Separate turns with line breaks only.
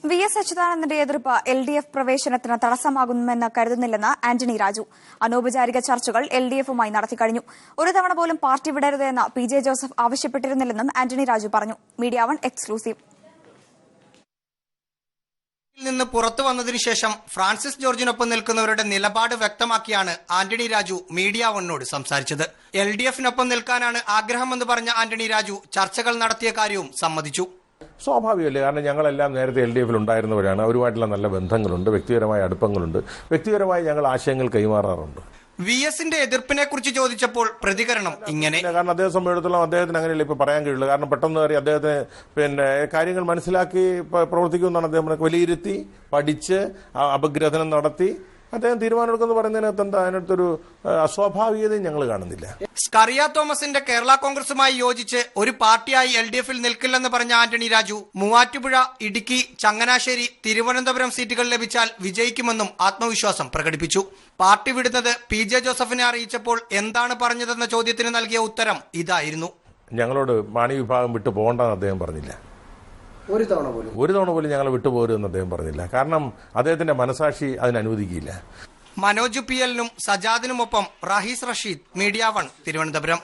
VS. അച്യുതാനന്ദന്റെ എതിർപ്പ് എൽ.ഡി.എഫ് പ്രവേശനത്തിന് തടസ്സമാകുമെന്ന് കരുതുന്നില്ലെന്ന് ആന്റണി രാജു. അനൌപചാരിക ചർച്ചകൾ എൽ.ഡി.എഫുമായി നടത്തിക്കഴിഞ്ഞു. ഒരു തവണ പോലും പാർട്ടി വിടരുതെന്ന് പി.ജെ. ജോസഫ് ആവശ്യപ്പെട്ടിരുന്നില്ലെന്നും ആന്റണി രാജു പറഞ്ഞു. Media one exclusive.
നിന്ന് പുറത്തു വന്നതിനു ശേഷം ഫ്രാൻസിസ് ജോർജിനൊപ്പം നിൽക്കുന്നവരുടെ നിലപാട് വ്യക്തമാക്കിയാണ് ആന്റണി രാജു മീഡിയ വണ്ണോട് സംസാരിച്ചത്. എൽ.ഡി.എഫിനൊപ്പം നിൽക്കാനാണ് ആഗ്രഹമെന്ന് പറഞ്ഞ ആന്റണി രാജു ചർച്ചകൾ നടത്തിയ കാര്യവും സമ്മതിച്ചു.
സ്വാഭാവികമല്ലേ, കാരണം ഞങ്ങളെല്ലാം നേരത്തെ എൽ.ഡി.എഫിൽ ഉണ്ടായിരുന്നവരാണ്. അവരുമായിട്ടുള്ള നല്ല ബന്ധങ്ങളുണ്ട്, വ്യക്തിപരമായ അടുപ്പങ്ങളുണ്ട്, വ്യക്തിപരമായി ഞങ്ങൾ ആശയങ്ങൾ കൈമാറാറുണ്ട്.
വി.എസിന്റെ എതിർപ്പിനെ കുറിച്ച് ചോദിച്ചപ്പോൾ പ്രതികരണം ഇങ്ങനെ:
കാരണം അദ്ദേഹം സംബന്ധിച്ചിടത്തോളം അദ്ദേഹത്തിന് അങ്ങനെയല്ല ഇപ്പൊ പറയാൻ കഴിയുള്ളൂ. കാരണം പെട്ടെന്ന് കയറി അദ്ദേഹത്തിന് കാര്യങ്ങൾ മനസ്സിലാക്കി പ്രവർത്തിക്കുമെന്നാണ് അദ്ദേഹം വിലയിരുത്തി പഠിച്ച് അപഗ്രഥനം നടത്തി അദ്ദേഹം തീരുമാനമെടുക്കുമെന്ന് പറയുന്നതിനകത്ത് എന്താ അതിനകത്തൊരു അസ്വാഭാവികതയും ഞങ്ങൾ കാണുന്നില്ല.
സ്കറിയ തോമസിന്റെ കേരള കോൺഗ്രസുമായി യോജിച്ച് ഒരു പാർട്ടിയായി എൽ.ഡി.എഫിൽ നിൽക്കില്ലെന്ന് പറഞ്ഞ ആന്റണി രാജു മൂവാറ്റുപുഴ, ഇടുക്കി, ചങ്ങനാശ്ശേരി, തിരുവനന്തപുരം സീറ്റുകൾ ലഭിച്ചാൽ വിജയിക്കുമെന്നും ആത്മവിശ്വാസം പ്രകടിപ്പിച്ചു. പാർട്ടി വിടുന്നത് പി.ജെ. ജോസഫിനെ അറിയിച്ചപ്പോൾ എന്താണ് പറഞ്ഞതെന്ന ചോദ്യത്തിന് നൽകിയ ഉത്തരം ഇതായിരുന്നു:
ഞങ്ങളോട് മാണി വിഭാഗം വിട്ടു പോകണ്ടെന്ന് അദ്ദേഹം പറഞ്ഞില്ല. ഒരു തവണ പോലും ഞങ്ങളെ വിട്ടുപോരുമെന്ന് അദ്ദേഹം പറഞ്ഞില്ല. കാരണം അദ്ദേഹത്തിന്റെ മനസാക്ഷി അതിനനുവദിക്കില്ല.
മനോജ് പി.എല്ലിനും സജാദിനുമൊപ്പം റഹീസ് റഷീദ്, മീഡിയ വൺ, തിരുവനന്തപുരം.